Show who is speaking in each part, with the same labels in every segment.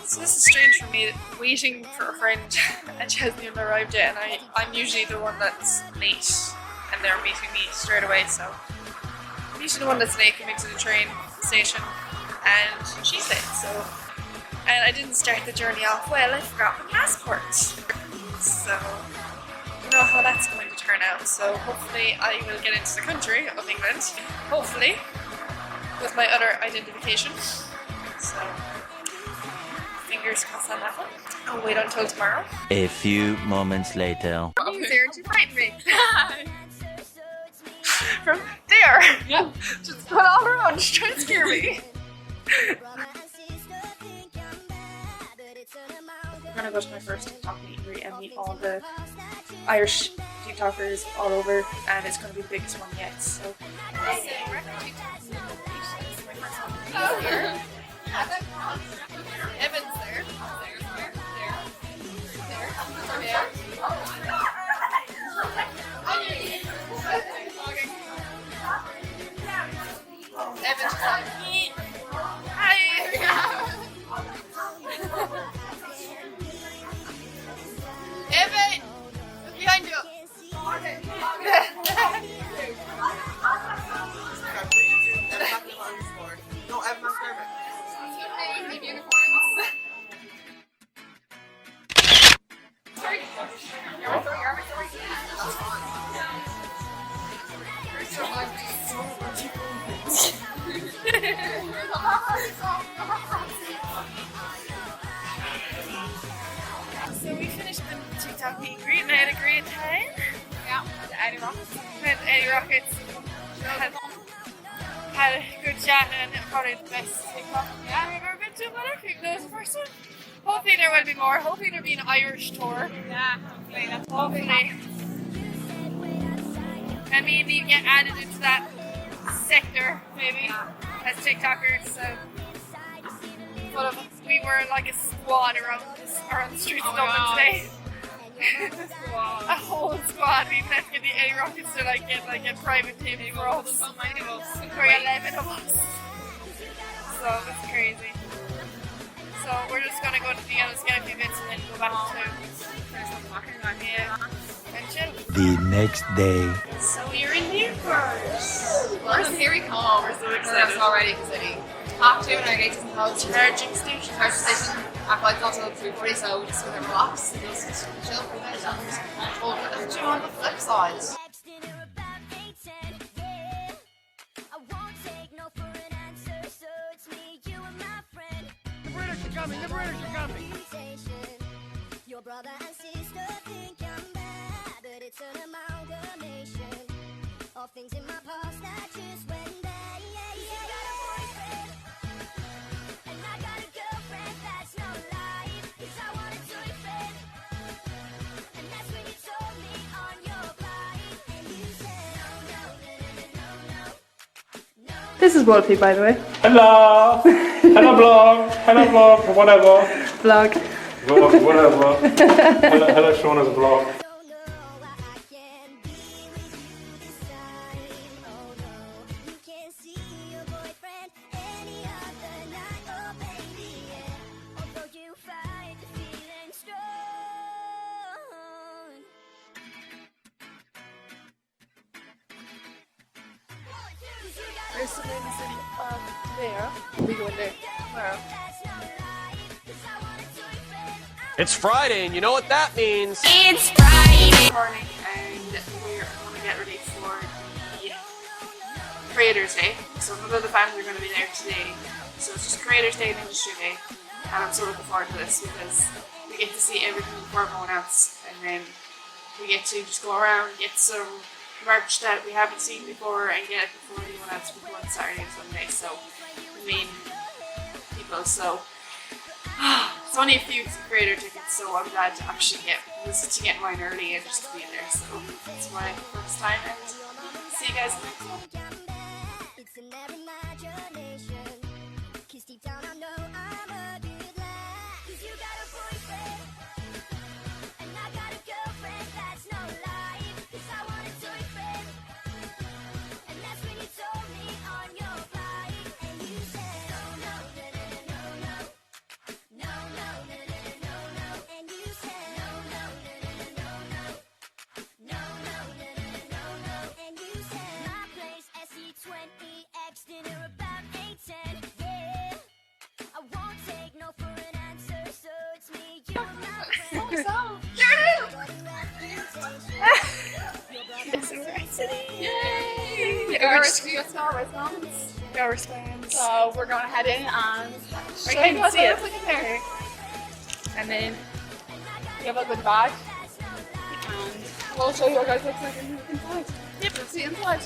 Speaker 1: So this is strange for me, waiting for a friend and she hasn't even arrived yet, and I'm usually the one that's late and they're meeting me straight away, so I'm usually the one that's late coming to the train station and she's late, so. And I didn't start the journey off well, I forgot my passport. So, I don't know how that's going to turn out, so hopefully I will get into the country of England, hopefully, with my other identification. So, fingers crossed on that one. I'll wait until tomorrow.
Speaker 2: A few moments later.
Speaker 1: He's there to frighten me. From there. Yeah. Just put all around, just try to scare me. I'm gonna go to my first TikTok meet and greet and meet all the Irish TikTokers all over, and it's gonna be the biggest one yet. So. Evan's there. Evan's like, hi. Evan, look behind you.
Speaker 3: No, Evan's perfect.
Speaker 1: So we finished the TikTok meet and greet and I had a great time. Yeah, with Eddie Rockets. With Eddie Rockets. Had a good chat and probably the best TikTok I've ever been to, but I think that was the first one. Hopefully there will be more. Hopefully there'll be an Irish tour. Yeah, hopefully. That's hopefully. And me and Eve get added into that sector, maybe, as TikTokers. So, but we were like a squad around the streets of Dublin today. A whole squad. We met with the Eddie Rockets to get private table for us. So many of us. For 11 of us. So it's crazy. So we're just gonna go to the other get a few bits and then go back to and chill.
Speaker 2: The next day.
Speaker 1: So we're in the airport.
Speaker 4: Here we come. We're so excited already because I have to, and our gate isn't called
Speaker 1: Charging station.
Speaker 4: Charging station. Our flight's not till 3:40, so we just with our blocks and just chill for a bit. We'll put you on the flip side.
Speaker 3: The British are coming.
Speaker 5: Your brother and sister think I'm bad, but it's an amalgamation of things in my past that just went bad. I got a boyfriend, and I got a girlfriend. That's no lie, 'cause I wanted to be friend. And that's when you told me on your bike, and you said, oh no.
Speaker 1: This is Wolfie, by the way.
Speaker 6: Hello! Hello vlog! Hello vlog! Whatever!
Speaker 1: Vlog.
Speaker 6: Whatever. Hello Shauna's vlog.
Speaker 1: There's some in the city there. We go in there tomorrow.
Speaker 7: It's Friday, and you know what that means.
Speaker 1: It's Friday morning, and we're going to get ready for the Creators Day. So none of the fans are going to be there today. So it's just Creators Day and Industry Day, and I'm so looking forward to this because we get to see everything before everyone else, and then we get to just go around, get some merch that we haven't seen before, and get it before anyone else before on Saturday and Sunday. So the main people. So. It's only a few creator tickets, so I'm glad to actually get mine early and just to be in there. So it's my first time, and see you guys next time.
Speaker 5: And I got a girlfriend, that's no lie.
Speaker 1: Yay!
Speaker 4: Our response.
Speaker 1: Our response.
Speaker 4: So we're going to head in and
Speaker 1: I can't see it.
Speaker 4: there. And then we have a good bag. And we'll show you what guys looks like inside.
Speaker 1: Yep.
Speaker 4: Let's see inside.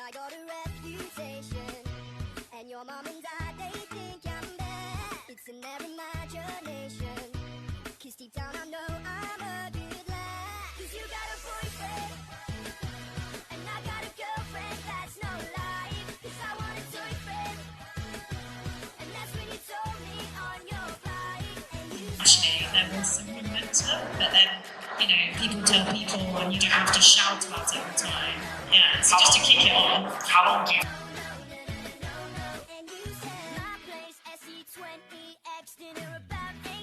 Speaker 5: I got a reputation, and your mom and dad, they think I'm bad. It's in their imagination, 'cause deep down I know I'm a good lad. 'Cause you got a boyfriend, and I got a girlfriend, that's no lie. 'Cause I want a toy friend, and that's when you told me on your bike. And you
Speaker 8: Actually, there was some momentum, but then, you know, people tell people and you don't have to shout about it all the time. Yeah, so just to kick it on.
Speaker 6: How long do you...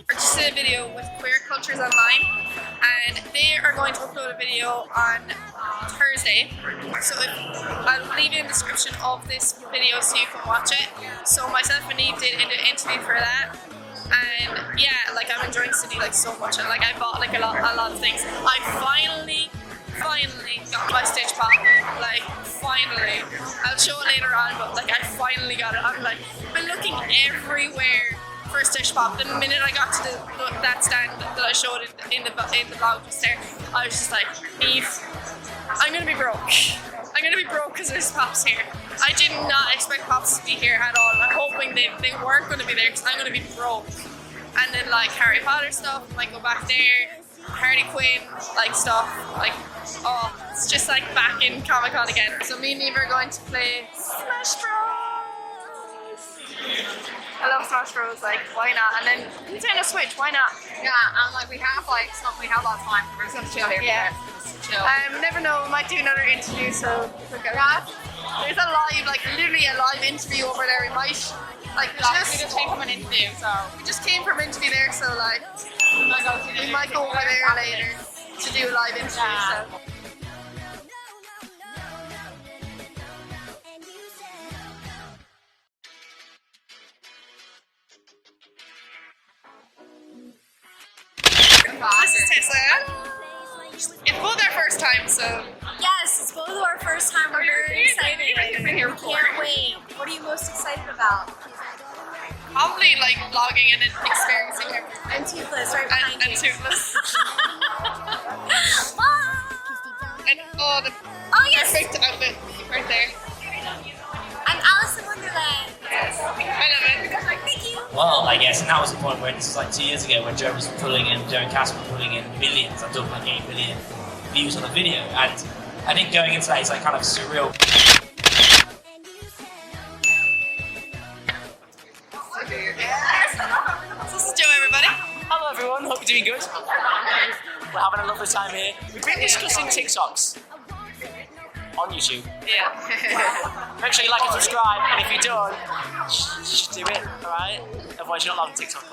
Speaker 1: Just did a video with Queer Cultures Online, and they are going to upload a video on Thursday. So I'll leave it in the description of this video so you can watch it. So myself and Eve did an interview for that, and yeah, like I'm enjoying City like so much, and like I bought like a lot of things. I finally got my Stitch Pop, like finally. I'll show it later on, but like I finally got it. I'm like, been looking everywhere for a Stitch Pop. The minute I got to that stand that I showed in the vlog just there, I was just like, Eve, I'm gonna be broke. I'm gonna be broke because there's pops here. I did not expect pops to be here at all. I'm hoping they weren't gonna be there because I'm gonna be broke. And then like Harry Potter stuff, might go back there. Harley Quinn, like stuff, like, oh, it's just like back in Comic Con again. So me and Eve are going to play Smash Bros. I love Smash Bros, like, why not? And then Nintendo Switch, why not?
Speaker 4: Yeah, and like we have a lot of time. We're just gonna chill here.
Speaker 1: Yeah.
Speaker 4: Chill.
Speaker 1: Never know, we might do another interview, so look out. There's a live, like literally a live interview over there. We might, like,
Speaker 4: we just came from an interview, so
Speaker 1: we just came from an interview there, so like, we might go over there later to do a live interview.
Speaker 4: Yeah.
Speaker 1: So. This is Tessa. It's both our first time, so
Speaker 9: Yes, it's both of our first time. We're very excited.
Speaker 1: We've been here before.
Speaker 9: Can't wait. What are you most excited about?
Speaker 1: Probably like vlogging and experiencing everything.
Speaker 9: And Toothless right behind
Speaker 1: And
Speaker 9: you.
Speaker 1: Toothless.
Speaker 9: Bye.
Speaker 1: And the
Speaker 9: Oh yes,
Speaker 1: perfect outfit right there.
Speaker 9: I'm Alice in Wonderland.
Speaker 1: Yes, I love it.
Speaker 9: Thank you.
Speaker 10: Well, I guess, and that was the point where this was like 2 years ago when Joe and Cass were pulling in millions. I'm talking like 8 million views on a video, and I think going into that, it's like kind of surreal.
Speaker 1: This is Joe, everybody.
Speaker 10: Hello everyone, hope you're doing good. We're having a lovely time here. We've been discussing TikToks on YouTube.
Speaker 1: Yeah.
Speaker 10: Make sure you like and subscribe, and if you don't, you should do it, alright? Otherwise you're not allowed on TikTok.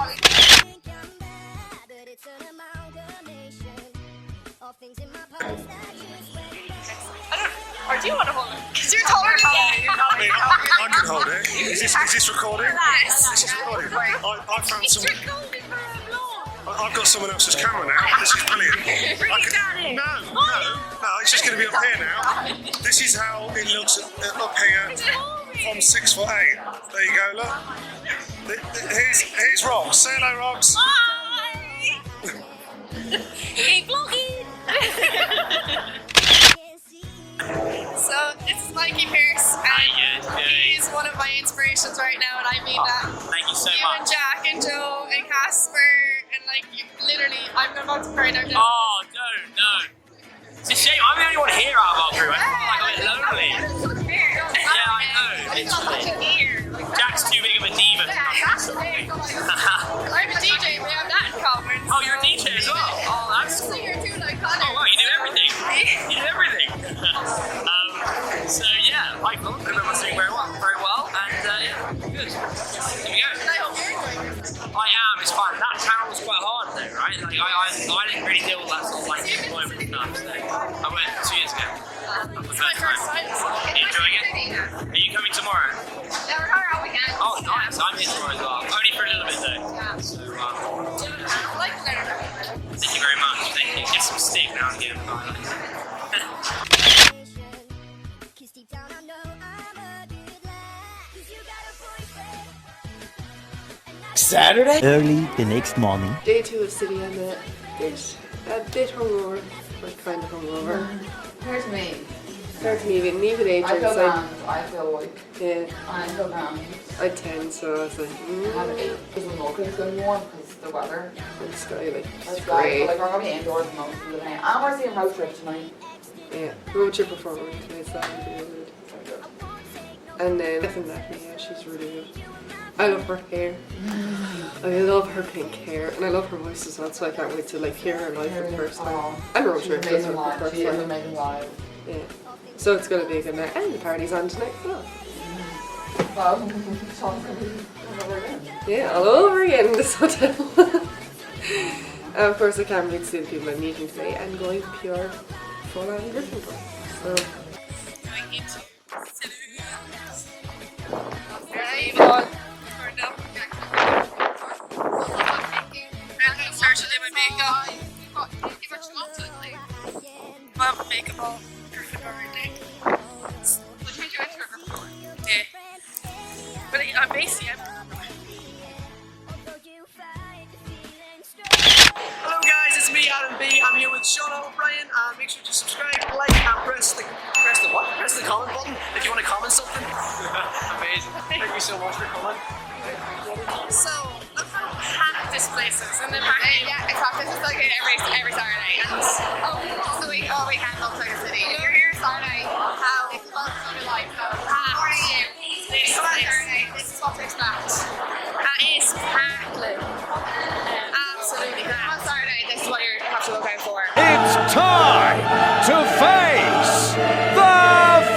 Speaker 1: Or do you want to hold it? Because you're taller than me.
Speaker 6: I can hold it. Is this recording?
Speaker 1: Yes.
Speaker 6: This is recording. I found
Speaker 1: It's
Speaker 6: some.
Speaker 1: recorded for a vlog.
Speaker 6: I've got someone else's camera now. This is brilliant.
Speaker 1: Bring it down in.
Speaker 6: No,
Speaker 3: No, it's just going to be up here now. This is how it looks up here from 6'8". There you go, look. Here's Rox. Say hello, Rox.
Speaker 9: Keep vlogging!
Speaker 1: So, this is Mikey Pierce, and he is one of my inspirations right now, and I mean that.
Speaker 10: Thank you so
Speaker 1: You
Speaker 10: much.
Speaker 1: and Jack and Joe and Casper, and like, you, literally, I'm about to cry now.
Speaker 10: Oh, no. It's a shame. I'm the only one here out of our crew. I feel like I'm a bit lonely. Yeah, I know. Literally. Jack's too big of a diva.
Speaker 1: I'm a DJ, we have that in common.
Speaker 10: Oh, you're a DJ as well? Oh, that's cool.
Speaker 1: Singer too, like
Speaker 10: Oh, wow, you do everything. You do everything. So, yeah, I hope everyone's doing very well, and yeah, good. Here we go.
Speaker 1: I hope you're enjoying it.
Speaker 10: I am, it's fun. That channel was quite hard though, right? Like, I didn't really deal with that sort of like employment stuff. So I went 2 years ago.
Speaker 1: It's my first time.
Speaker 10: Are you enjoying it? Are you coming tomorrow?
Speaker 1: Yeah, we're here all weekend.
Speaker 10: Oh, nice. I'm here tomorrow as well. Only for a little bit though. So,
Speaker 1: I like the letter.
Speaker 10: thank you very much. Thank you. Get some steak now and again.
Speaker 5: Deep down, I know I'm a good lad. 'Cause you got a boyfriend.
Speaker 2: Saturday? Early the next morning.
Speaker 11: Day 2 of city, I'm a bit hungover. Like kind of hungover.
Speaker 4: Here's me.
Speaker 11: Start leaving age.
Speaker 4: I feel grand. I feel white.
Speaker 11: Yeah.
Speaker 4: I feel grand.
Speaker 11: I had 10, so I was like,
Speaker 4: I have 8. It's okay, it's going to be warm because the weather.
Speaker 11: the sky, like,
Speaker 4: It's
Speaker 11: it's
Speaker 4: great.
Speaker 11: great.
Speaker 4: Like, we're going to be indoors most of the day. And we're seeing road trip tonight.
Speaker 11: Yeah. Road trip performing today, so that'll be really good. And then, definitely, yeah, she's really good. I love her hair. I love her pink hair, and I love her voice as well, so I can't wait to like hear her live in person. And road trip as well.
Speaker 4: She is amazing live.
Speaker 11: Yeah. So it's gonna be a good night, and the party's on tonight as well.
Speaker 4: Well, Sean's going to be over again.
Speaker 11: Yeah, all over again in this hotel. And of course, I can't wait to see the people I'm meeting today and going pure full-on Gryffindor. So.
Speaker 1: Makeup all Gryffindor thing. Yeah. But I'm Bakeey.
Speaker 10: Hello guys, it's me, Adam B. I'm here with Sean O'Brien. Make sure to subscribe, like, and press the what? Press the comment button if you want to comment something. Amazing. Thank you so much for coming.
Speaker 1: So, look how packed this place is. And then yeah, it's packed. This is like every Saturday. And so we can't go to the city. You're here Saturday. How? It's about to be like how are you? This Saturday. This is what to expect. That is packed. Absolutely packed. On Saturday, this is what you have to look out for.
Speaker 7: It's time to face the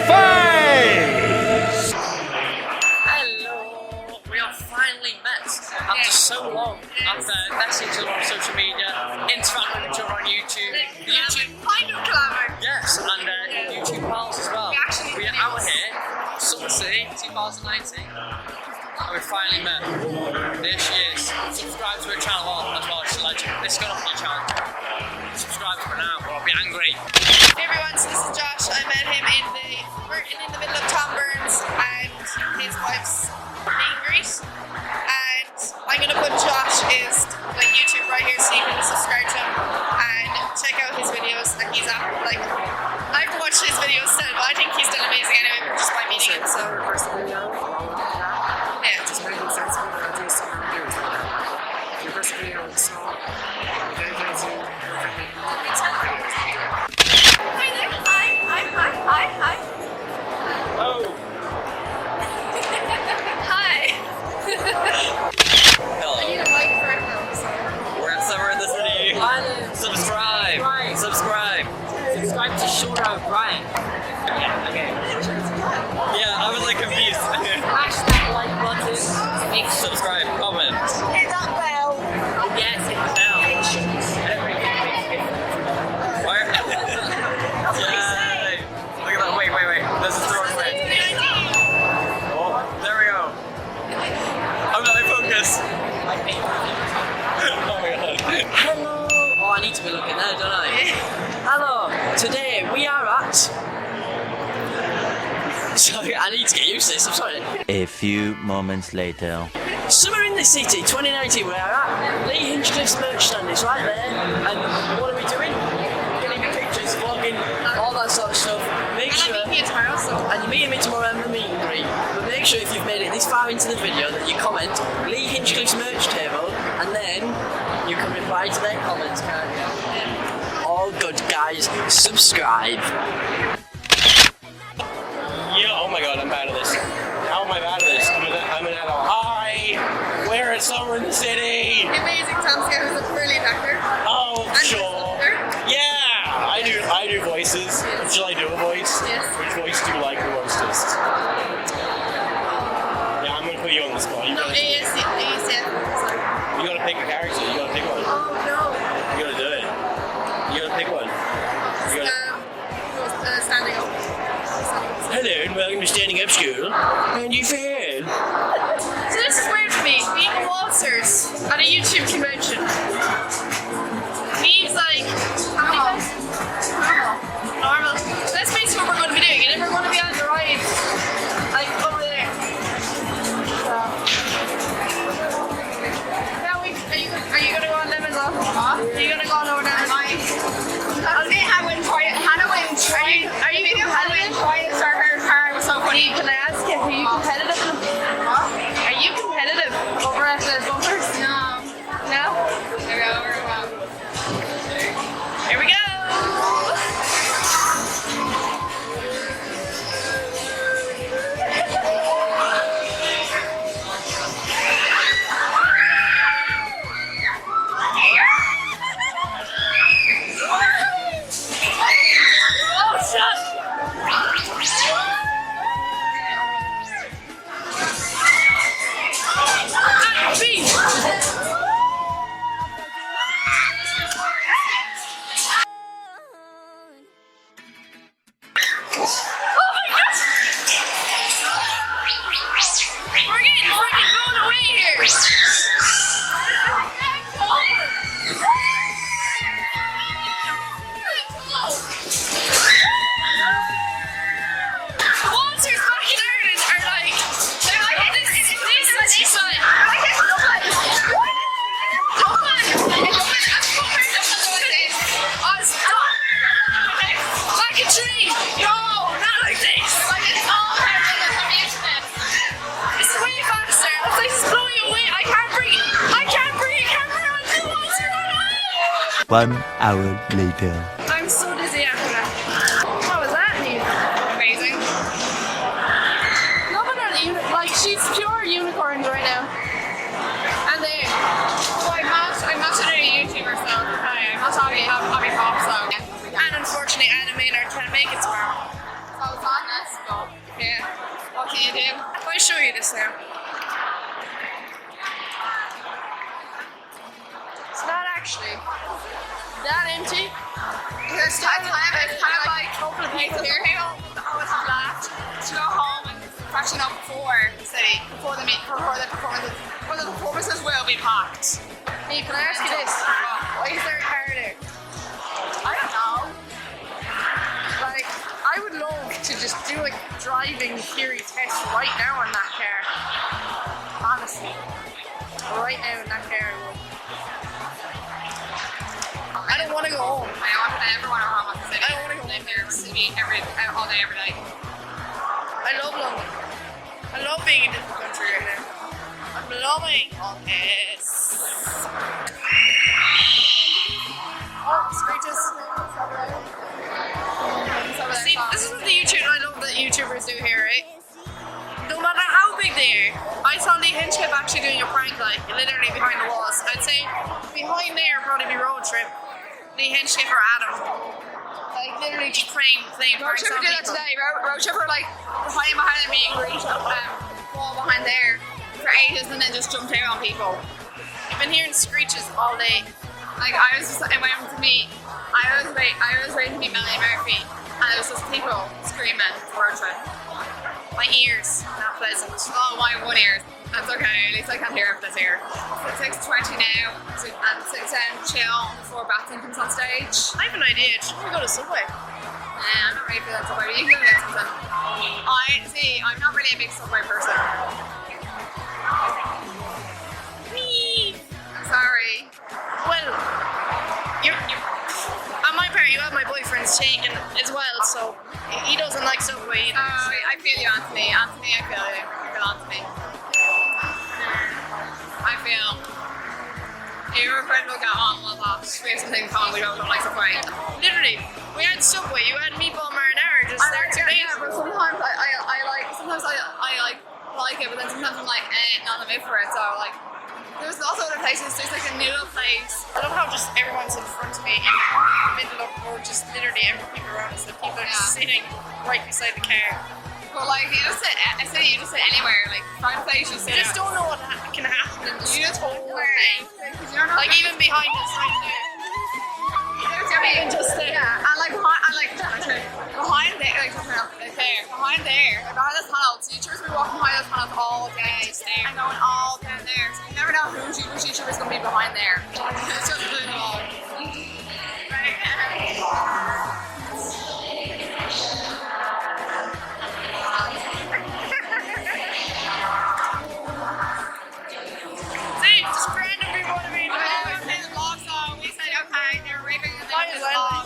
Speaker 7: face!
Speaker 10: Hello! We are finally met after so long. After messaging on social media, interacting with each other on YouTube.
Speaker 1: Kind of clever.
Speaker 10: Yes, and YouTube pals as well. We are out here, Summer City 2019. And we finally met. There she is. Subscribe to her channel as well, she's a legend. This is going up on your channel. Subscribe to her now or I'll be angry.
Speaker 1: Hey everyone, so this is Josh. I met him we're in the middle of Tom Burns and his wife's meet and greet. And I'm gonna put Josh's YouTube right here so you can subscribe to him and check out his videos. And he's I have to watch his videos still, but I think he's done amazing anyway just by meeting him. So yeah,
Speaker 3: Just made it sense for the ideas to do is your first video on the song, dedicated to
Speaker 1: hi there. Hi.
Speaker 10: Oh!
Speaker 1: Hi.
Speaker 10: Hello.
Speaker 1: I need a mic for it now.
Speaker 10: We're somewhere in the city. Subscribe. Subscribe. Subscribe to Sean O'Brien. Yeah, okay. Yeah, I was like confused.
Speaker 9: Smash that like button.
Speaker 10: Make subscribe, comment.
Speaker 9: Hit that bell.
Speaker 10: Yes, hit the bell. Where? Yay! Look at that. Wait. This is the wrong way. Oh, there we go. I'm not in focus. Oh my god. Hello. Oh, I need to be looking there, don't I? Hello. Alright. Sorry, I need to get used to this, I'm sorry.
Speaker 2: A few moments later.
Speaker 10: Summer in the City 2019, where at Lee Hinchcliffe's merch stand is right there. And what are we doing? Getting pictures, vlogging, all that sort of stuff. Make sure.
Speaker 1: I'm meeting you tomorrow, so.
Speaker 10: And you're meeting me tomorrow and the meet and greet. But make sure if you've made it this far into the video that you comment Lee Hinchcliffe's merch table, and then you can reply to their comments, can't you? All good, guys. Subscribe.
Speaker 7: Yeah, oh my god, I'm bad at this. How am I bad at this? I'm an adult. Hi! We're at Summer in the City!
Speaker 1: Amazing Tom Scott was a brilliant actor.
Speaker 7: Oh, sure. Yeah! I do voices. Shall I do a voice?
Speaker 1: Yes.
Speaker 7: Which voice do you like the mostest? Yeah, I'm gonna put you on the spot. You gotta pick a character. You gotta pick one.
Speaker 1: Oh no.
Speaker 7: You gotta do it. You gotta pick one.
Speaker 1: Standing up.
Speaker 7: Hello and welcome to Standing Up School. And you failed.
Speaker 1: So this is weird for me, being waltzers at a YouTube convention. Means like normal. That's basically what we're going to be doing, and then we're going to be on the ride, like over there. Now are you going to go on them as well? Are you going to go on over there? I'll see how we try it. Hannah went try it. Are you competitive? Try to start her car was so funny. Can I ask you, are you competitive? Are you competitive over at the bumpers? No. No? Here we go. Here we go.
Speaker 2: One hour later.
Speaker 1: I'm so dizzy after that. What was that, Neve? Amazing. Loving her, like she's pure unicorns right now. And then, so I'm not a YouTuber, so I'm not talking hobby pop, so. And unfortunately, Anna and are trying to make it tomorrow. So it's on us, but yeah. What can you do? I'll show you this now. It's not actually that empty. It's kind of like a couple of people here who always flat to go home and freshen up before the performances will be packed. Hey, can I ask you this? Why is there a car there? I don't know. Like, I would love to just do a driving theory test right now on that car. Honestly. Right now in that car I would. I don't want to go home. I never want to go home at the city. I don't want to go live here in the city all day, every day. I love London. I love being in a different country right now. I'm loving all this. Oh, screeches. See, this is what I love that YouTubers do here, right? No matter how big they are. I saw Lee Hinchcliffe actually doing a prank, like, literally behind the walls. I'd say behind there would probably be Road Trip. Lee Hinchcliffe or Adam. Like, literally just playing pranks on people. Road Trip did that today. Road Trip were like behind the meet and greet wall behind there for ages and then just jumped out on people. I've been hearing screeches all day. Like, I was waiting to meet Melanie Murphy and it was just people screaming Road Trip. My ears, not pleasant. Oh, my one ear. That's okay, at least I can't hear if it's here. It's 6:20 now, and sit down, chill before Batson comes on stage. I have an idea, should we go to Subway?
Speaker 4: I'm not really feeling Subway, but you can get something. I'm not really a big Subway person.
Speaker 1: Me.
Speaker 4: I'm sorry.
Speaker 1: Well, on my part, you have my boyfriend's taken as well, so he doesn't like Subway either.
Speaker 4: I feel you, Anthony. Anthony, I feel you. I feel Anthony. I feel your friend will get on with us. We have something in common. We don't like Subway.
Speaker 1: Literally, we had Subway. You had meatball marinara just there 2 days
Speaker 4: but
Speaker 1: ago.
Speaker 4: sometimes I like it, but then sometimes I'm like, not in the mood for it. So like, there's also other places. There's like a noodle place.
Speaker 1: I love how just everyone's in front of me in the middle of, or just literally every people around us, that people are just sitting right beside the car.
Speaker 4: But like, you just sit anywhere. Like, find a place you sit.
Speaker 1: You just don't know what can happen in
Speaker 4: You
Speaker 1: this
Speaker 4: just
Speaker 1: whole
Speaker 4: don't
Speaker 1: thing. Like even behind us right there. Even just there.
Speaker 4: Yeah, and like behind there, behind those panels. Teachers be walking behind those panels all day, and going all down there. So you never know which teacher is going to be behind there. It's just really long.
Speaker 1: See, just random people to be
Speaker 4: We said, okay, they're raving and they were vlog.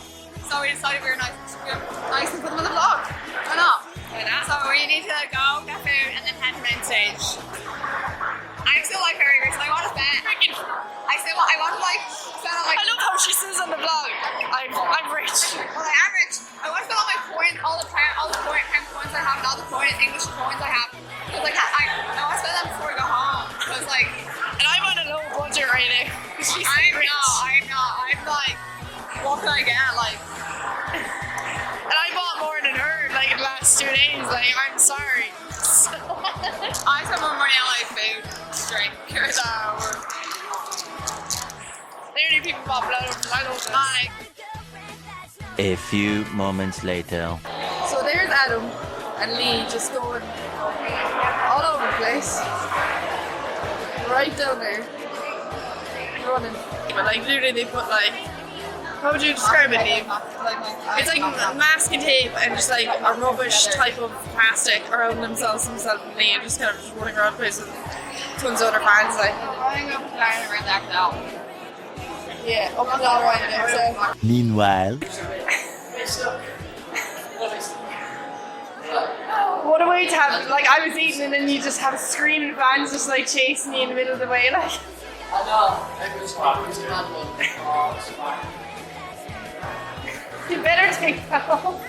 Speaker 4: So we decided we were nice and put them in the vlog. Why not? So we need to go get food and then head to main stage. I'm still like very rich. I want to spend. I want to like spend on like.
Speaker 1: I love how she says on the vlog, I'm rich.
Speaker 4: Well, I am rich. I want to spend all my coins, all the coins I have, and all the English coins I have. Because like I want to spend them before we go home. Because like.
Speaker 1: And I'm on a low budget right now.
Speaker 4: I'm not. I'm like, what can I get? Like.
Speaker 1: And I bought more than her like in the last 2 days. Like, I'm sorry. So.
Speaker 4: I spend more money on like food, drink,
Speaker 1: Literally people bought blood over like.
Speaker 2: A few moments later.
Speaker 4: So there's Adam and Lee just going all over the place. Right down there. Running.
Speaker 1: But like literally they put like, how would you describe it, Lee? It's like masking tape and just like a rubbish type of plastic around themselves and Lee, and just kind of just running around the place with tons of other fans like.
Speaker 4: Running up and down around that now.
Speaker 1: Yeah, up and down right there. So.
Speaker 2: Meanwhile.
Speaker 1: What a way to have, like I was eating and then you just have screaming fans just like chasing you in the middle of the way, like.
Speaker 10: I know.
Speaker 1: You better take that off.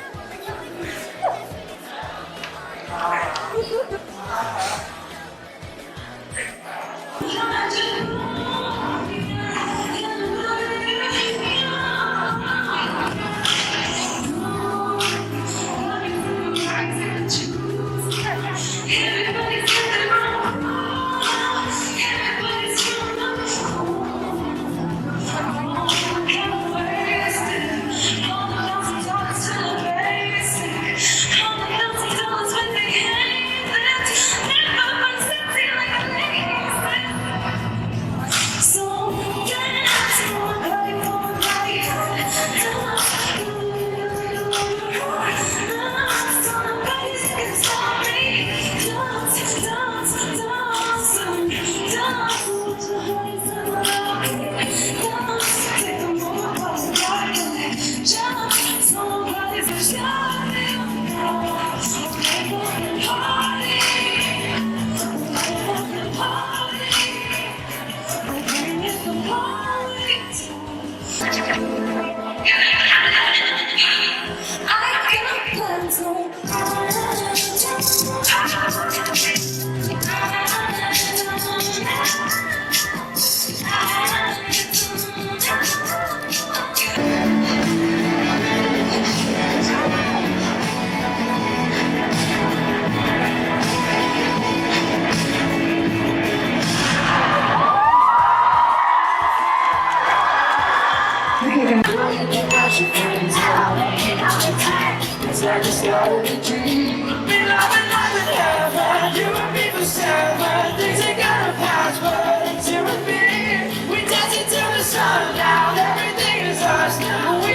Speaker 5: Everything is us, we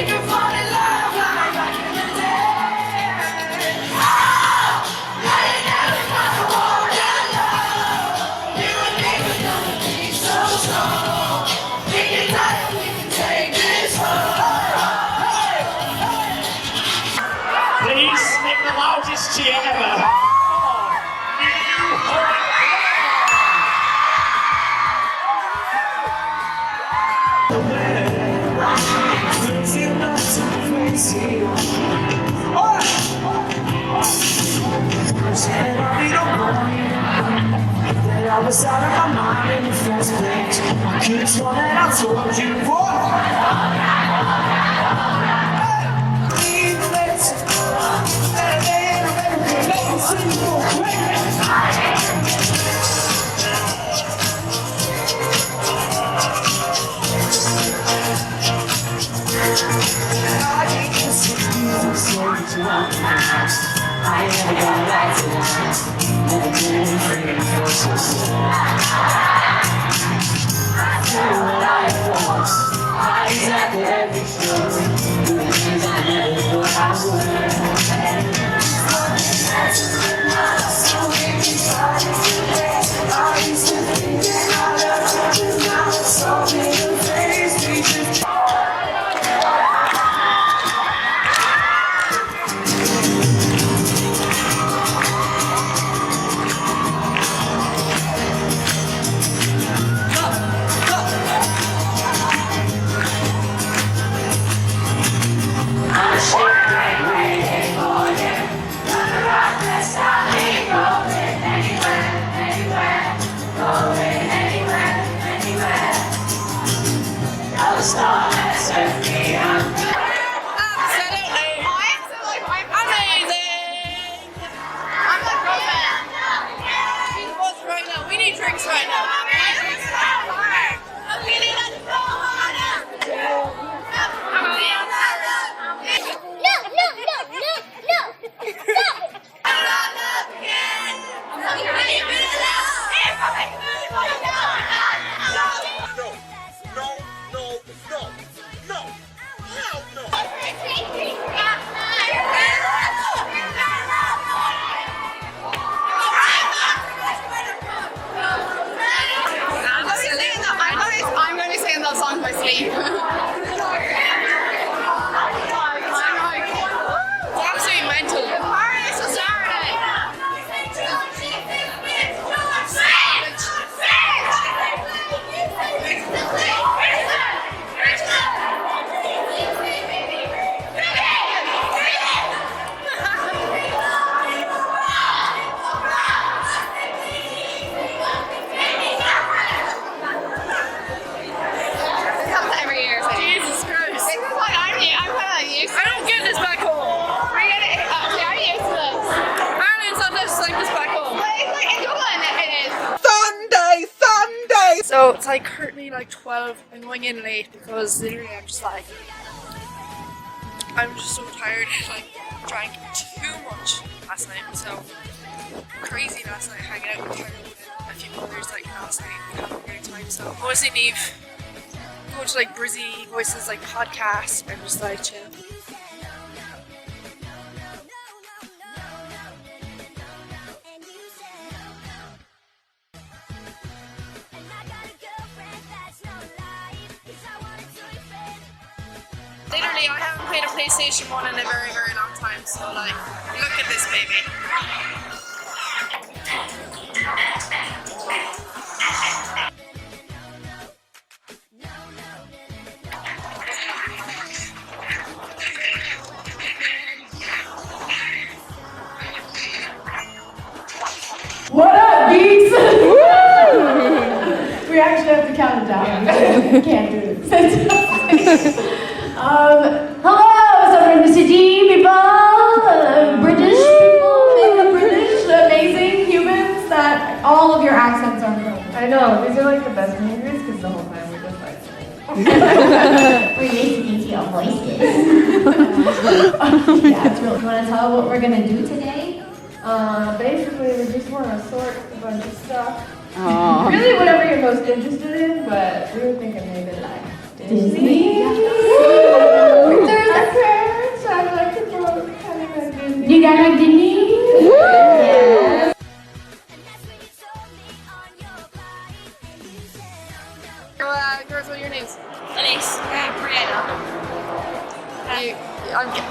Speaker 5: can fall in love like back in the day.
Speaker 6: the largest cheer ever.
Speaker 12: I was out of my mind in the first place. I could have sworn that I told you what. I never got back to that. Never did anything for so sad. What I was, I exactly everything. The things I never thought I would. I used to think that I loved you, now it's all in your face.
Speaker 1: So it's like currently like 12. I'm going in late because literally I'm just so tired. Like drank too much last night. So crazy last night hanging out with a few others like last night and having a great time. So mostly Neve go to like Brizzy Voices like podcast and just like chill. Literally, I haven't played a PlayStation 1 in a very, very long time, so like, look at this baby.
Speaker 13: What up, geeks? We actually have to count it down. We can't do this. Hello, Southern City people, British people, British, amazing humans that all of your accents are from.
Speaker 11: I know, these are like the best behaviors because the whole time we're just like
Speaker 13: we're listening to your voices. Yeah, it's real. You want to tell what we're going to do today?
Speaker 11: basically we just want to sort a bunch of stuff.
Speaker 13: Aww.
Speaker 11: Really whatever you're most interested in, but we were thinking maybe like Disney. There's a parents, I like to go kind of like Disney.
Speaker 13: You guys like Disney?
Speaker 11: Yeah.
Speaker 1: Girls, what are your names?
Speaker 9: Elise. Brianna.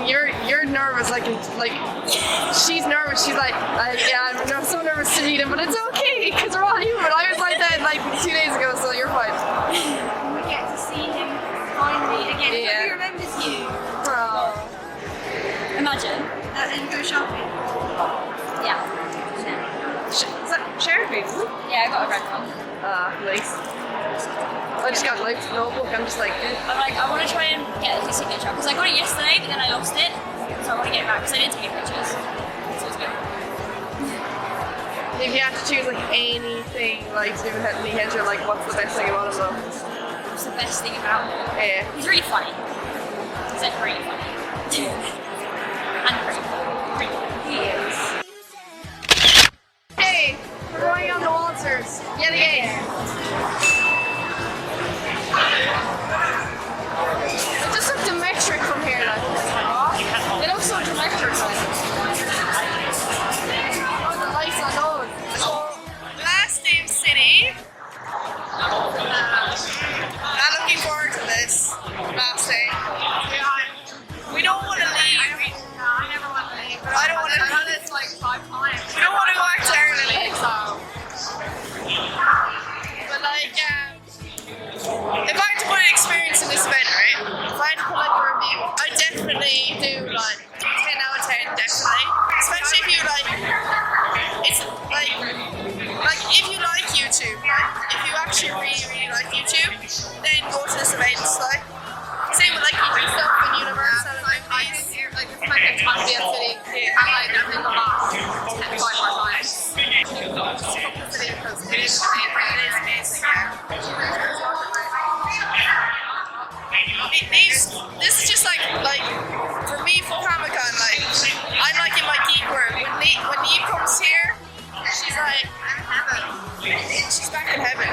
Speaker 11: you're nervous, like she's nervous. She's like, yeah, I'm so nervous to meet him, but it's okay because we're all human. I was like that like 2 days ago, so you're fine.
Speaker 9: We get to see him finally again.
Speaker 11: Yeah.
Speaker 9: He remembers you.
Speaker 11: Oh.
Speaker 9: Imagine. And go shopping. Yeah.
Speaker 11: Is that Sharpie?
Speaker 9: Yeah, I got a red one.
Speaker 11: Nice. I just got like notebook. I'm just like.
Speaker 9: I'm like, I want to try and get his signature because I got it yesterday, but then I lost it. So I want to get it back because I didn't take pictures. So it's good.
Speaker 11: If you had to choose like anything, like to me, like what's the best thing about him though?
Speaker 9: What's the best thing about him?
Speaker 11: Yeah.
Speaker 9: He's really funny. He's like really funny. And pretty. He is.
Speaker 11: Hey, we're going on the waltzers. Yet again. It just looks geometric from here, like. It looks so geometric. Oh, the lights on those. So, last day of city. Not looking forward to this. Last day. We don't want to leave.
Speaker 4: I never want to leave.
Speaker 11: I don't want to.
Speaker 4: I've done this like 5 times.
Speaker 11: We don't want to go back to Ireland, so. But like, if I had to put an experience in this event, right? If I had to put like a review, I definitely do like 10 out of 10, definitely. Especially if you like, it's like if you like YouTube, like if you actually really like YouTube, then go to this event. Like, same with like YouTube stuff and Universal and like
Speaker 4: Like this is my 10th time to be at City. And like I think the last 5 more times. City because it is amazing.
Speaker 11: This is just like for me for Comic-Con, like I'm like in my geek world. When Neve comes here, she's like I'm in heaven. She's back in heaven.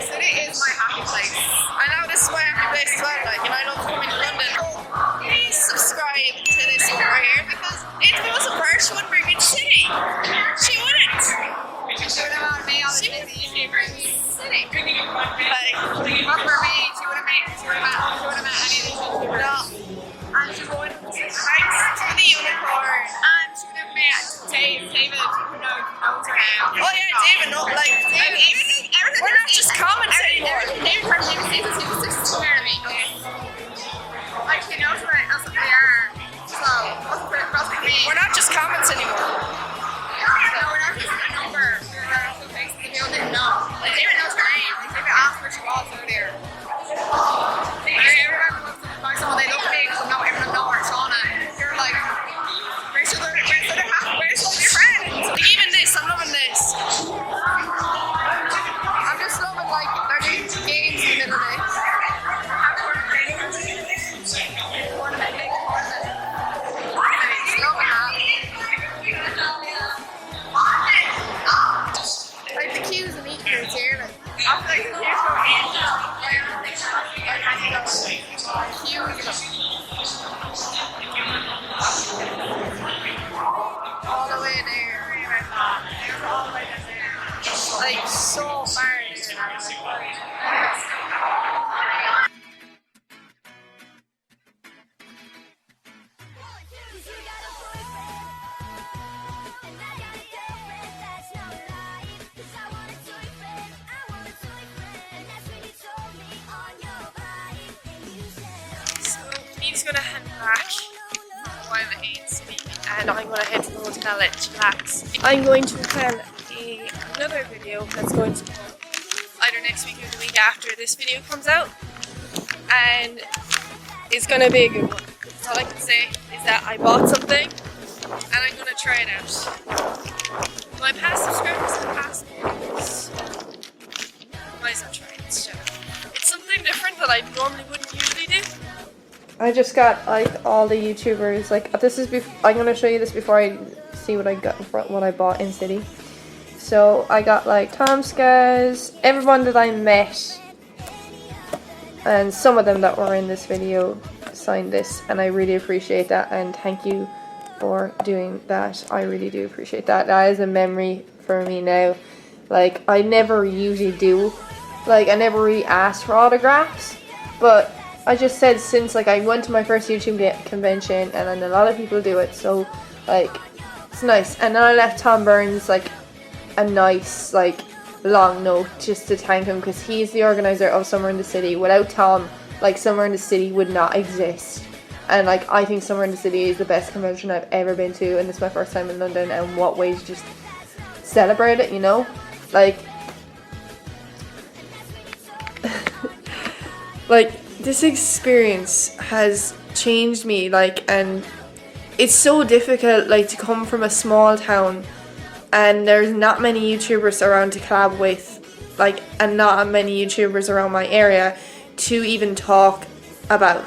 Speaker 4: City is my happy place.
Speaker 11: I know this is my happy place as well, like, and I love coming to London. Please subscribe to this over here because if it was a bird, she wouldn't bring me to City. She wouldn't.
Speaker 4: She would have had me on the City. She brings me to City.
Speaker 11: Like,
Speaker 4: But for me, she would have met any of these YouTubers.
Speaker 11: no.
Speaker 4: And she would
Speaker 11: Thanks to the unicorn.
Speaker 4: and she would have met David, who knows her now.
Speaker 11: Oh yeah, David, no, like,
Speaker 4: Everything
Speaker 11: we're not just comments anymore.
Speaker 4: David turned to me and he was just scared of me. Like, she knows where else we are. So, what's for me?
Speaker 11: We're not just comments anymore.
Speaker 4: No, we're not just a number. We're also faces that people didn't know. Like, David knows her name. Like, David asked where she was earlier. Everyone wants to find someone they look at me because everyone know her, Shauna. You're like, where's your other friends?
Speaker 11: Like, even this, I'm loving this. I'm just loving like they're doing games in the middle of this. Like the queues and eaters here, like
Speaker 4: I'm like, here's
Speaker 11: all the way there. Like so far there. He's gonna head back while it eats me, and I'm gonna head to the hotel and chillax. I'm going to film another video that's going to come either next week or the week after this video comes out, and it's gonna be a good one. So all I can say is that I bought something and I'm gonna try it out. My past subscribers and past viewers might as well try it. It's something different that I normally wouldn't usually do. I just got like all the YouTubers, like this is I'm gonna show you this before I see what I got, what I bought in City. So I got like Tomska's, everyone that I met, and some of them that were in this video signed this, and I really appreciate that, and thank you for doing that. I really do appreciate that. That is a memory for me now. Like I never usually do, like I never really ask for autographs, but
Speaker 1: I just said since like I went to my first YouTube convention and then a lot of people do it, so like it's nice. And then I left Tom Burns like a nice like long note just to thank him because he's the organizer of Summer in the City. Without Tom, like Summer in the City would not exist. And like I think Summer in the City is the best convention I've ever been to, and it's my first time in London, and what way to just celebrate it, you know? Like like this experience has changed me, like, and it's so difficult like to come from a small town and there's not many YouTubers around to collab with, like, and not many YouTubers around my area to even talk about,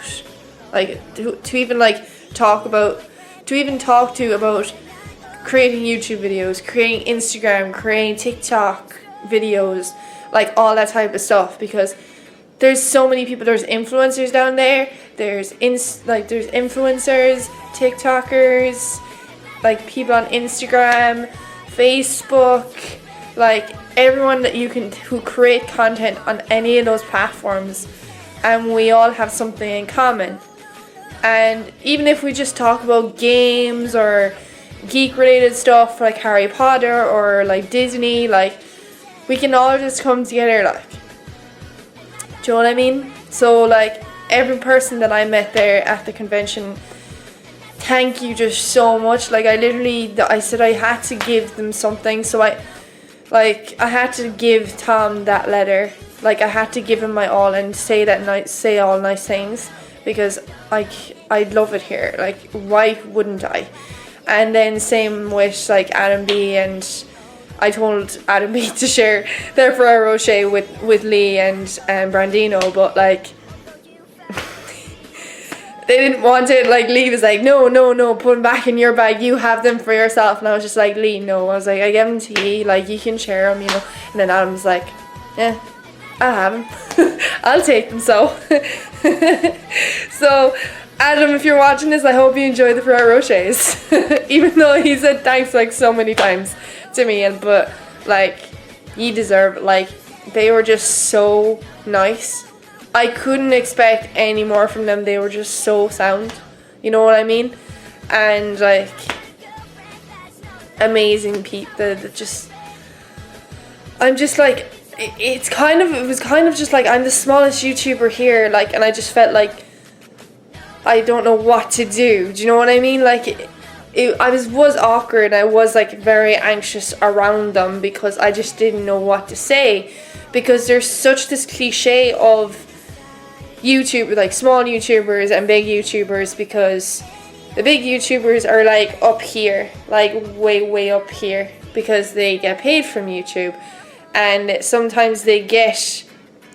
Speaker 1: like, to even talk to about creating YouTube videos, creating Instagram, creating TikTok videos, like all that type of stuff, because there's so many people. There's influencers down there. There's influencers, TikTokers, like people on Instagram, Facebook, like everyone that you can who create content on any of those platforms, and we all have something in common. And even if we just talk about games or geek related stuff like Harry Potter or like Disney, like we can all just come together, like, do you know what I mean? So like every person that I met there at the convention, thank you just so much. Like I said I had to give them something, so I had to give Tom that letter. Like I had to give him my all and say all nice things, because I love it here. Like why wouldn't I? And then same with like Adam B, and I told Adam B to share their Ferrero Rocher with Lee and Brandino, but like they didn't want it. Like Lee was like, no, put them back in your bag, you have them for yourself. And I was just like, Lee, no. I was like, I gave them to you, like you can share them, you know. And then Adam was like, yeah, I'll have them. I'll take them. So so Adam, if you're watching this, I hope you enjoy the Ferrero Rochers. Even though he said thanks like so many times to me, but like you deserve it. Like they were just so nice. I couldn't expect any more from them. They were just so sound, you know what I mean? And like amazing people. I'm just like it was kind of just like I'm the smallest YouTuber here, like, and I just felt like I don't know what to do. Do you know what I mean? Like I was awkward. I was like very anxious around them because I just didn't know what to say, because there's such this cliche of YouTube, like small YouTubers and big YouTubers, because the big YouTubers are like up here, like way up here, because they get paid from YouTube, and sometimes they get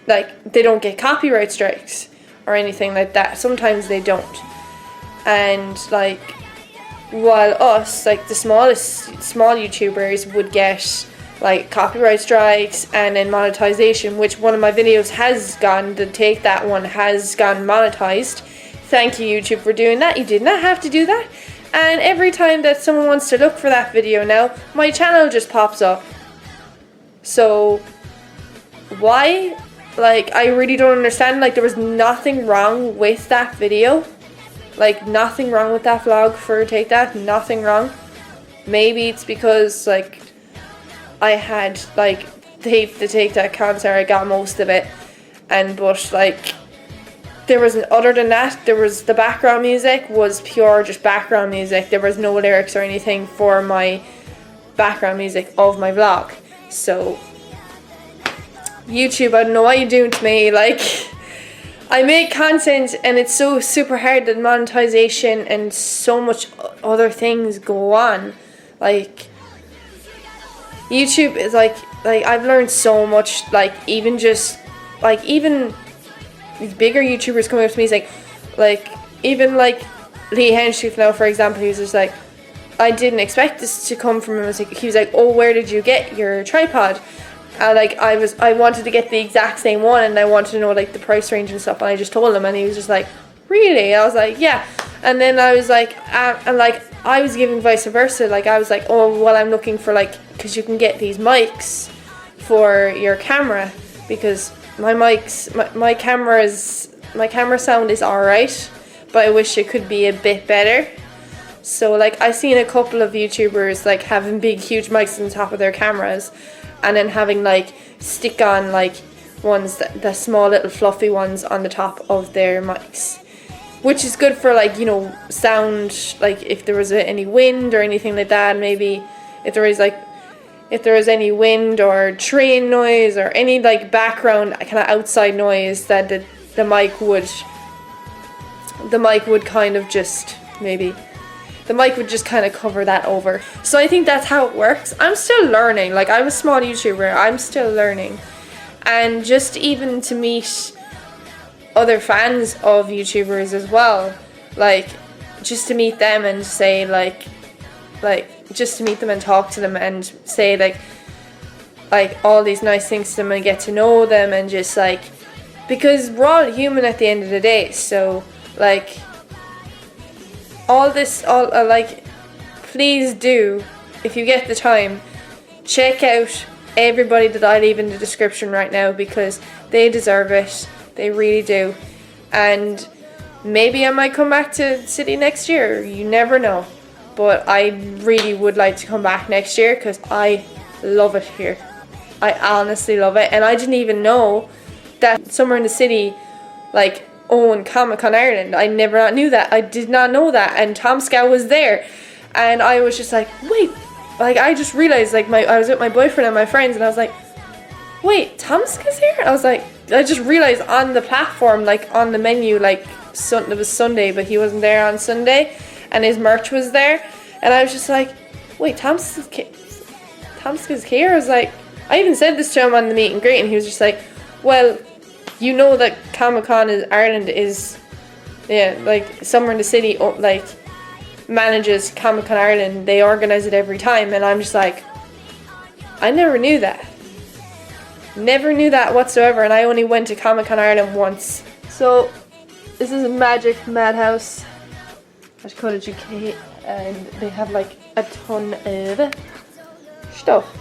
Speaker 1: like they don't get copyright strikes or anything like that. Sometimes they don't. And like while us, like the small YouTubers would get like copyright strikes and then monetization, which one of my videos has gone, the Take That one has gone monetized. Thank you YouTube for doing that. You did not have to do that. And every time that someone wants to look for that video now, my channel just pops up. So why? Like I really don't understand. Like there was nothing wrong with that video. Like nothing wrong with that vlog for Take That, nothing wrong. Maybe it's because like I had like the Take That concert, I got most of it, and but like there was, other than that, there was the background music was pure just background music. There was no lyrics or anything for my background music of my vlog. So YouTube, I don't know what you're doing to me. Like I make content and it's so super hard that monetization and so much other things go on. Like YouTube is like I've learned so much, like even just like even these bigger YouTubers coming up to me, he's like even like Lee Henshoof now, for example, he was just like, I didn't expect this to come from him. He was like, oh, where did you get your tripod? Like I wanted to get the exact same one, and I wanted to know like the price range and stuff, and I just told him, and he was just like, really? I was like, yeah. And then I was like, and like I was giving vice versa. Like I was like, oh well, I'm looking for like, because you can get these mics for your camera, because my camera is my camera sound is alright, but I wish it could be a bit better. So like I've seen a couple of YouTubers like having big huge mics on top of their cameras and then having like stick on like ones the small little fluffy ones on the top of their mics, which is good for like, you know, sound, like if there was any wind or anything like that. Maybe if there was any wind or train noise or any like background kind of outside noise, that the mic would kind of just maybe the mic would just kind of cover that over. So I think that's how it works. I'm still learning. Like, I'm a small YouTuber. I'm still learning. And just even to meet other fans of YouTubers as well. Like, just to meet them and say, like just to meet them and talk to them and say, like all these nice things to them and get to know them and just, like, because we're all human at the end of the day. So, like, like, please do, if you get the time, check out everybody that I leave in the description right now, because they deserve it. They really do. And maybe I might come back to the city next year. You never know. But I really would like to come back next year because I love it here. I honestly love it. And I didn't even know that somewhere in the city, like, own Comic-Con Ireland. I never knew that. I did not know that. And Tom Scout was there. And I was just like, wait. Like, I just realized, like, I was with my boyfriend and my friends, and I was like, wait, Tom Scout's here? I was like, I just realized on the platform, like, on the menu, like, it was Sunday, but he wasn't there on Sunday. And his merch was there. And I was just like, wait, Tom Scout's here? I was like, I even said this to him on the meet and greet, and he was just like, well, you know that Comic-Con Ireland is, yeah, like, somewhere in the city, like, manages Comic-Con Ireland. They organise it every time. And I'm just like, I never knew that. Never knew that whatsoever. And I only went to Comic-Con Ireland once. So, this is a Magic Madhouse at Cottage UK. And they have, like, a ton of stuff.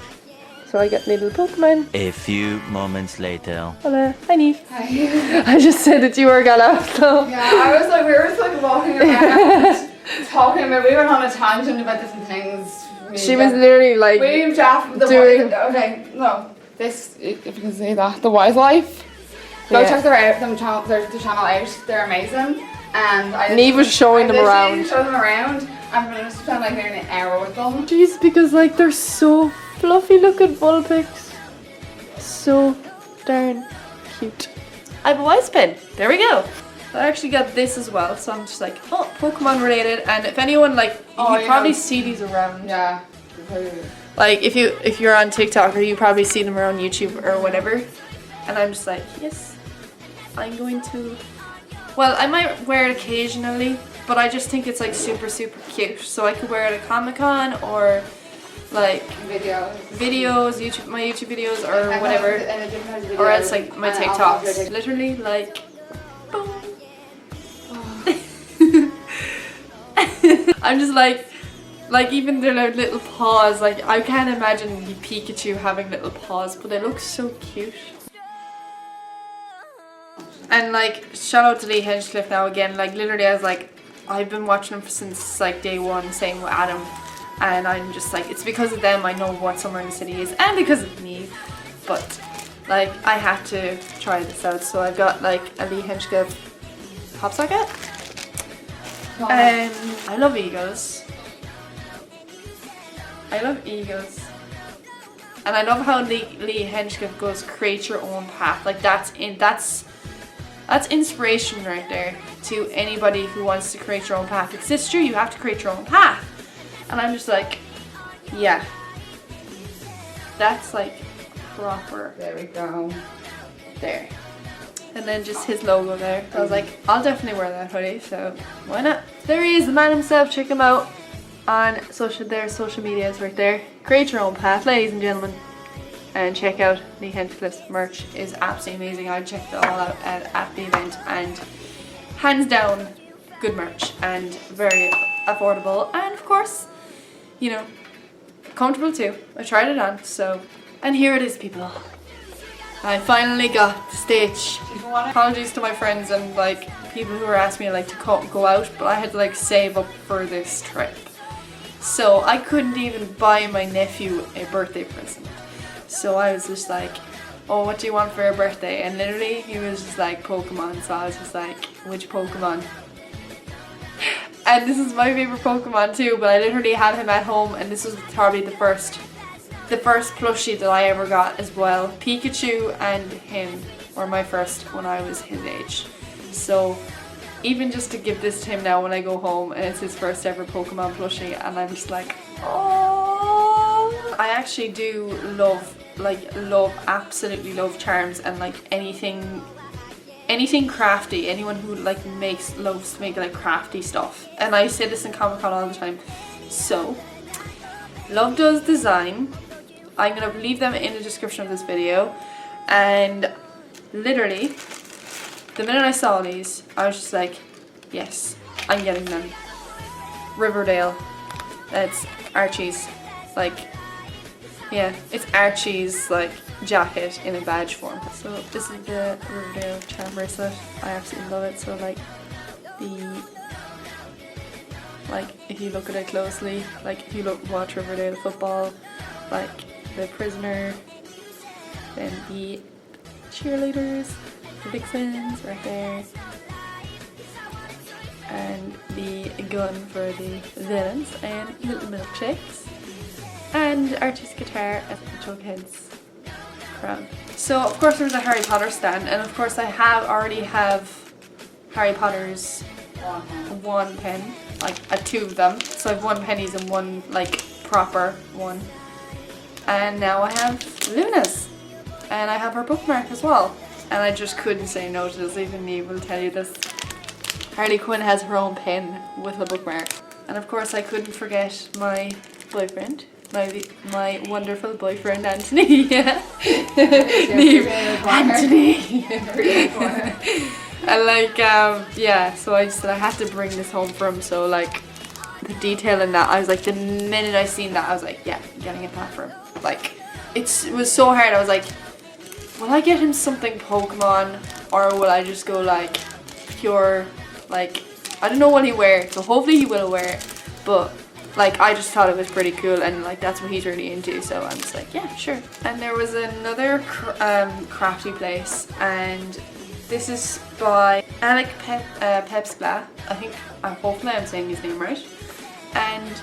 Speaker 1: So I got little Pokemon.
Speaker 2: A few moments later.
Speaker 1: Hello. Hi, Neve.
Speaker 11: Hi.
Speaker 1: I just said that you were gonna, so.
Speaker 11: Yeah, I was like, we were just like walking around, talking about, we went on a tangent about different things.
Speaker 1: She was literally like,
Speaker 11: we
Speaker 1: doing.
Speaker 11: Okay, no. This, if you can see that, the Wildlife. Go check their channel out. They're amazing. And
Speaker 1: Neve was showing them around.
Speaker 11: Show them around. I'm gonna spend like nearly an hour with them.
Speaker 1: Jeez, because like they're so fluffy looking Vulpix. So darn cute. I have a wise pen. There we go. I actually got this as well, so I'm just like, oh, Pokemon related. And if anyone like, you probably see these around.
Speaker 11: Yeah.
Speaker 1: Like if you're on TikTok, or you probably see them around YouTube or whatever. And I'm just like, yes, I'm going to. Well, I might wear it occasionally, but I just think it's like super cute. So I could wear it at Comic-Con or like videos, my YouTube videos or whatever, or else like my TikToks. Literally like, boom. I'm just like even their little paws. Like I can't imagine Pikachu having little paws, but they look so cute. And like, shout out to Lee Hinchcliffe now again. Like literally, I've been watching him since like day one, same with Adam. And I'm just like, it's because of them I know what Somewhere in the City is, and because of me. But like, I had to try this out, so I've got like a Lee Hinchcliffe pop socket. I love eagles. I love eagles. And I love how Lee Hinchcliffe goes, create your own path. Like that's inspiration right there to anybody who wants to create your own path. Because it's true, you have to create your own path. And I'm just like, yeah. That's like proper.
Speaker 11: There we go.
Speaker 1: There. And then just his logo there. I was like, I'll definitely wear that hoodie, so why not? There he is, the man himself. Check him out on their social medias right there. Create your own path, ladies and gentlemen. And check out Lee Hinchcliffe's merch. Is absolutely amazing. I checked it all out at the event, and hands down good merch and very affordable, and of course, you know, comfortable too. I tried it on, so, and here it is, people.
Speaker 11: I finally got the stitch. Apologies to my friends and like people who were asking me like to go out, but I had to like save up for this trip. So I couldn't even buy my nephew a birthday present. So I was just like, oh, what do you want for your birthday? And literally he was just like Pokemon, so I was just like, which Pokemon? And this is my favorite Pokemon too, but I literally had him at home, and this was probably the first plushie that I ever got as well. Pikachu and him were my first when I was his age. So even just to give this to him now when I go home and it's his first ever Pokemon plushie, and I'm just like, oh. I actually do absolutely love charms and like anything crafty. Anyone who like loves to make like crafty stuff. And I say this in Comic-Con all the time. So Love Does Design. I'm gonna leave them in the description of this video, and literally the minute I saw these I was just like, yes, I'm getting them. Riverdale, that's Archie's, like, yeah, it's Archie's like jacket in a badge form. So this is the Riverdale charm bracelet. I absolutely love it. So like if you look at it closely, like if you watch Riverdale football, like the prisoner, then the cheerleaders, the vixens right there, and the gun for the villains, and little milkshakes, and Archie's guitar and Jughead's crown. So of course there's a Harry Potter stand, and of course I already have Harry Potter's one pen, like two of them. So I have one pennies and one like proper one. And now I have Luna's, and I have her bookmark as well, and I just couldn't say no to this. Even me will tell you this. Harley Quinn has her own pen with a bookmark. And of course I couldn't forget my boyfriend, my wonderful boyfriend Anthony. Yeah. Anthony. And like yeah, so I just said I had to bring this home for him. So like the detail in that, I was like, the minute I seen that I was like, yeah, I'm getting that for him. Like it was so hard. I was like, will I get him something Pokemon, or will I just go like pure, like, I don't know what he wears, so hopefully he will wear it, but like I just thought it was pretty cool, and like that's what he's really into, so I'm just like, yeah, sure. And there was another crafty place, and this is by Alec Pepsgla. Hopefully I'm saying his name right. And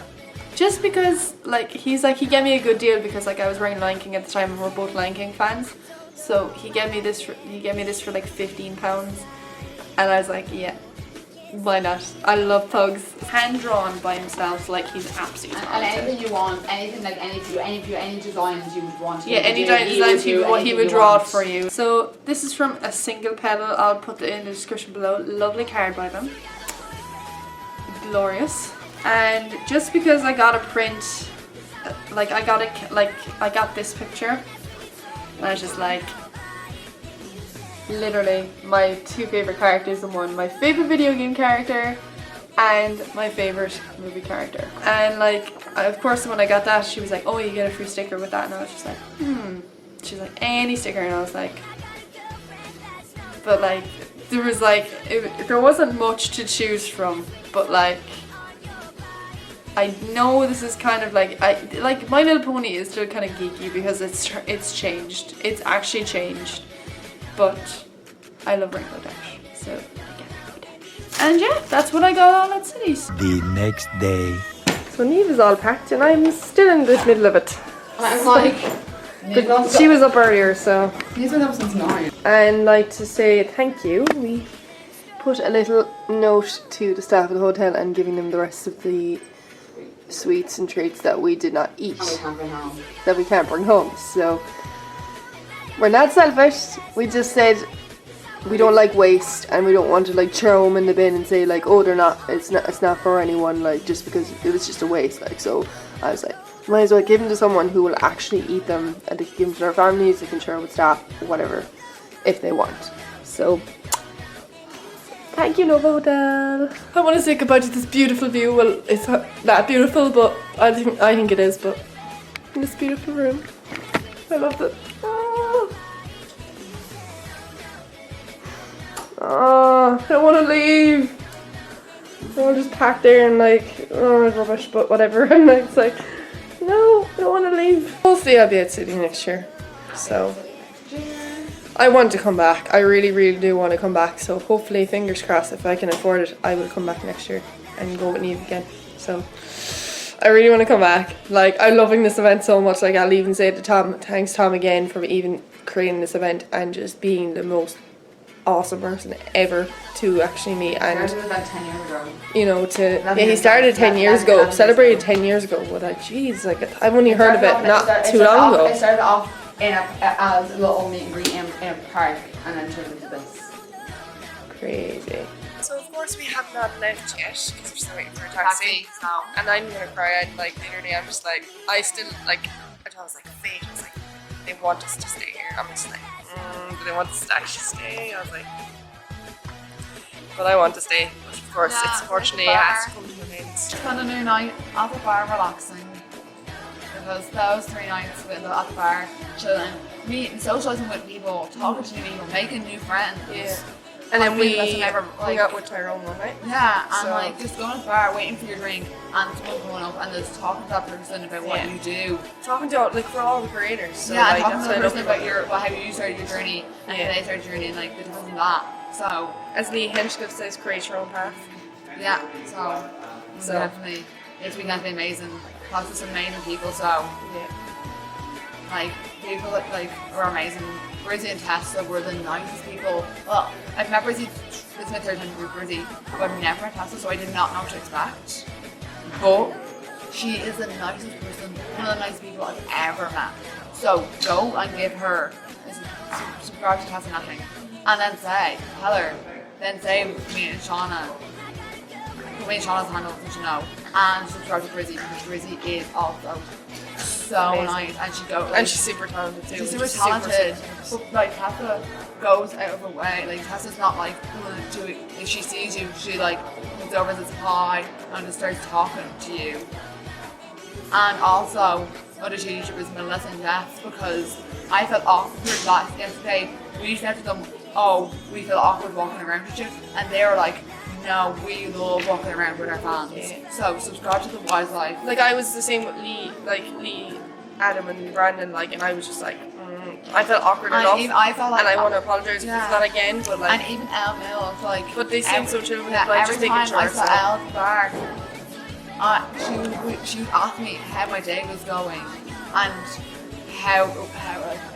Speaker 11: just because like he gave me a good deal, because like I was wearing Lion King at the time and we're both Lion King fans, so he gave me this for like £15, and I was like, yeah, why not? I love pugs. Hand drawn by himself, like he's absolutely
Speaker 4: and anything you want, anything like any designs you would want.
Speaker 11: Yeah, any designs he would draw it for you. So this is from a single Petal. I'll put it in the description below. Lovely card by them. Glorious. And just because I got a print, like I got this picture, and I was just like, literally my two favorite characters in one. My favorite video game character and my favorite movie character. And like, of course when I got that, she was like, oh, you get a free sticker with that, and I was just like, she's like, any sticker, and I was like, but like there was like, there wasn't much to choose from, but like I know this is kind of like, My Little Pony is still kind of geeky because it's changed. It's actually changed. But I love Rainbow Dash, so I get Rainbow Dash. And yeah, that's what I got on at Cities.
Speaker 2: The next day.
Speaker 11: So Neve is all packed and I'm still in the middle of it.
Speaker 4: I'm like,
Speaker 11: but she was up earlier, so.
Speaker 4: She's been up since 9.
Speaker 11: And like to say thank you. We put a little note to the staff of the hotel and giving them the rest of the sweets and treats that we did not eat. That we can't bring home. So we're not selfish. We just said we don't like waste, and we don't want to like throw them in the bin and say like, oh, it's not for anyone, like just because it was just a waste. Like, so I was like, might as well give them to someone who will actually eat them, and they can give them to their families, they can share with staff, whatever, if they want. So thank you, Nova Hotel. I want to say goodbye to this beautiful view. Well, it's not beautiful, but I think it is. But in this beautiful room, I love it. Oh. Oh, I don't want to leave. I'll just pack there and like, oh, rubbish, but whatever. And it's like, no, I don't want to leave. Hopefully I'll be at City next year. So, I want to come back. I really, really do want to come back. So hopefully, fingers crossed, if I can afford it, I will come back next year and go with Neve again. So, I really want to come back. Like, I'm loving this event so much. Like, I'll even say to Tom, thanks Tom again for even creating this event and just being the most awesome person ever to actually meet. And
Speaker 14: Started about 10 years ago.
Speaker 11: you know, he started 10 years ago, celebrated 10 years ago. But like, jeez, like I've only heard of it not too long ago.
Speaker 14: It started off as a little meet and greet in a park, and then turned into this.
Speaker 11: Crazy.
Speaker 1: So of course we have not left yet because we're still waiting for a taxi. And I'm gonna cry. And like literally, I'm just like, I still like. I thought I was like, fate. I was like, they want us to stay here. I'm just like, do they want us to actually stay? I was like, but I want to stay. But of course, it's unfortunately it has to come to an end.
Speaker 4: Spent a new night at the bar relaxing. Because those 3 nights at the bar, chilling, meeting, socialising with people, talking to people, making new friends.
Speaker 11: Yeah. And then we hung out with Tyrone one night.
Speaker 4: Yeah, and like just going to the bar, waiting for your drink, and someone coming up and just talking to that person about what you do.
Speaker 11: Talking to like for all the creators. So,
Speaker 4: yeah,
Speaker 11: like,
Speaker 4: and talking to the person about how you started your journey and how they started your journey and like the difference in that. So
Speaker 11: as Lee Hinchcliffe says, create your own path.
Speaker 4: Yeah, so definitely this weekend's been amazing. Lots of some amazing people, so like people that like are amazing. Brizzy and Tessa were the nicest people. Well, I've met Brizzy, this is my 3rd time with Brizzy, but I've never met Tessa, so I did not know what to expect. But she is the nicest person, one of the nicest people I've ever met. So go and give her, subscribe to Tessa nothing, and then tell her, then say me and Shauna, put me and Shauna's handle, which you know, and subscribe to Brizzy, because Brizzy is also so amazing. Nice, and she goes, like,
Speaker 11: and she's super talented too.
Speaker 4: She's super talented. But like Tessa goes out of her way. Like Tessa's not like if she sees you, she like comes over as a hi and just starts talking to you. And also other two YouTubers, Melissa and Jeff, because I felt awkward yesterday. We said to them, "Oh, we feel awkward walking around with you," and they were like, "No, we love walking around with our fans." Yeah. So subscribe to the Wise Life.
Speaker 11: Like I was the same with Lee, Adam, and Brandon. Like, and I was just like, I felt awkward enough,
Speaker 4: I felt like,
Speaker 11: and I want to apologize for that again. But like,
Speaker 4: and even Elle Mills, like,
Speaker 11: but they seem so chill with
Speaker 4: like
Speaker 11: like
Speaker 4: every
Speaker 11: just making
Speaker 4: time
Speaker 11: sure.
Speaker 4: I saw Elle at the bar, she would ask me how my day was going and how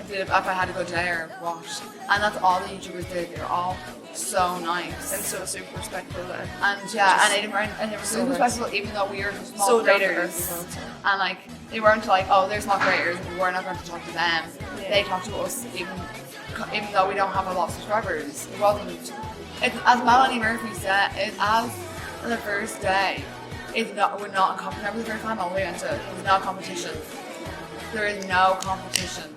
Speaker 4: if I had to go today or what. And that's all the YouTubers did. They're all so nice
Speaker 11: and so super respectful.
Speaker 4: And yeah, and they were super respectful, even though we were small creators. And like they weren't like, oh, they're small creators, we're not going to talk to them. Yeah. They talk to us even though we don't have a lot of subscribers. It wasn't. As Melanie Murphy said, as the first day, we're not in competition. Remember the first time all the way into it's not competition. There is no competition.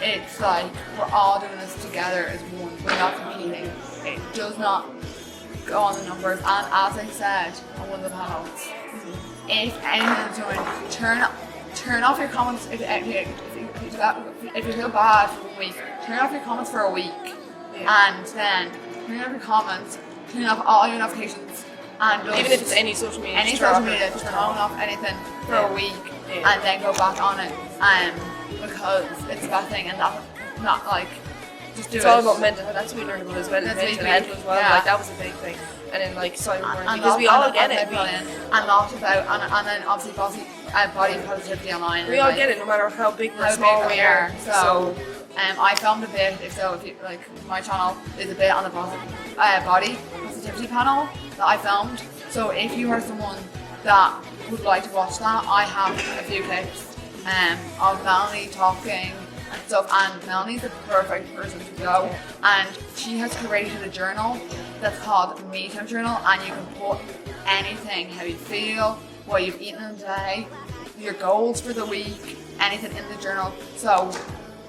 Speaker 4: It's like we're all doing this together as one. We're not competing. It does not go on the numbers. And as I said on one of the panels, if anyone's doing, turn off your comments. If you feel bad for 1 week, turn off your comments for a week, and then turn off your comments, turn off all your notifications, and
Speaker 11: even if it's any social media,
Speaker 4: just turn off anything for a week, and then go back on it. Because it's the best thing, and that's not like just do
Speaker 11: it's
Speaker 4: it.
Speaker 11: all about mental health. That's what we learned about as well. Mental health as well. Like that was a big thing. And then like cyberbullying, because we all get it.
Speaker 4: And lots about and then obviously body positivity online.
Speaker 11: We all get it, no matter how big or small we are.
Speaker 4: So I filmed a bit. If you like, my channel is a bit on the body positivity panel that I filmed. So if you are someone that would like to watch that, I have a few clips of Melanie talking and stuff, and Melanie's the perfect person to go, and she has created a journal that's called Me Time Journal, and you can put anything, how you feel, what you've eaten in the day, your goals for the week, anything in the journal. So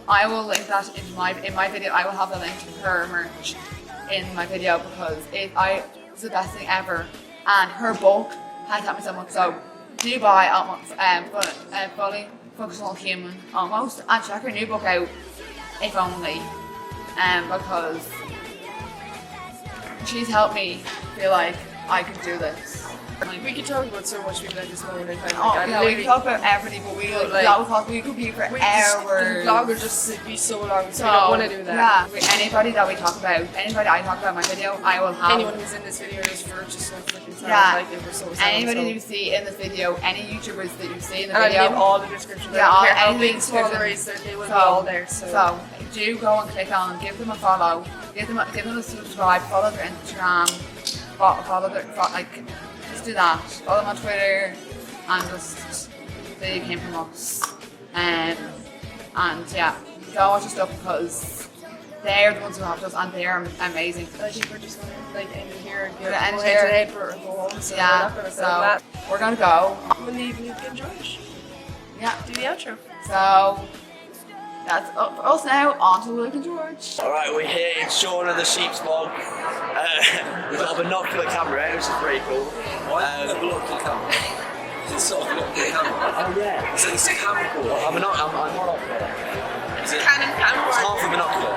Speaker 4: I will link that in my video. I will have the link to her merch in my video because it's the best thing ever, and her book has helped me so much. So do buy Fully Functional Human Almost, and check her new book out if only, because
Speaker 14: she's helped me feel like I can do this.
Speaker 11: We could talk about so much people at this moment in time.
Speaker 14: Oh, yeah, we can talk about everything, but we could be for hours.
Speaker 11: The vlog would just be so long, so we don't want to do that.
Speaker 14: Yeah, anybody that we talk about, anybody I talk about in my video, I will have.
Speaker 11: Anyone who's in this video is for just so freaking sad.
Speaker 14: Yeah.
Speaker 11: Like, they were so
Speaker 14: anybody you see in this video, any YouTubers that you see in the
Speaker 11: and
Speaker 14: video.
Speaker 11: I leave all the descriptions.
Speaker 14: Yeah,
Speaker 11: I don't care how
Speaker 14: anything
Speaker 11: big, small, or race, they will be
Speaker 14: so,
Speaker 11: all there. So
Speaker 14: do go and click on, give them a follow, give them a subscribe, follow their Instagram, follow their just do that. Follow them on Twitter, and just say you came from us. And yeah, go watch your stuff because they're the ones who helped us, and they're amazing.
Speaker 11: I think we're just gonna end it here and
Speaker 14: We're
Speaker 11: get
Speaker 14: gonna end
Speaker 11: head to
Speaker 14: here.
Speaker 11: head for a go home. So
Speaker 14: Yeah,
Speaker 11: we're not gonna film that.
Speaker 14: we're gonna go.
Speaker 11: We'll leave Luke and George.
Speaker 14: Yeah,
Speaker 11: do the outro.
Speaker 14: So that's up for us now. On to Luke and George.
Speaker 7: Alright, we're here in Shaun of the Sheep's vlog. We've got a binocular camera, which is pretty cool.
Speaker 10: A binocular camera? It's sort of binocular camera.
Speaker 7: Oh yeah.
Speaker 10: It's a camera call.
Speaker 7: I'm not monocular.
Speaker 10: Is it?
Speaker 7: It's half a binocular.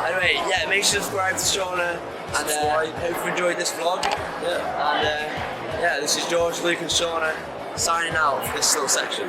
Speaker 7: Anyway, yeah, make sure to subscribe to Shauna and hope you enjoyed this vlog.
Speaker 10: Yeah.
Speaker 7: And yeah, this is George, Luke and Shauna signing out for this little section.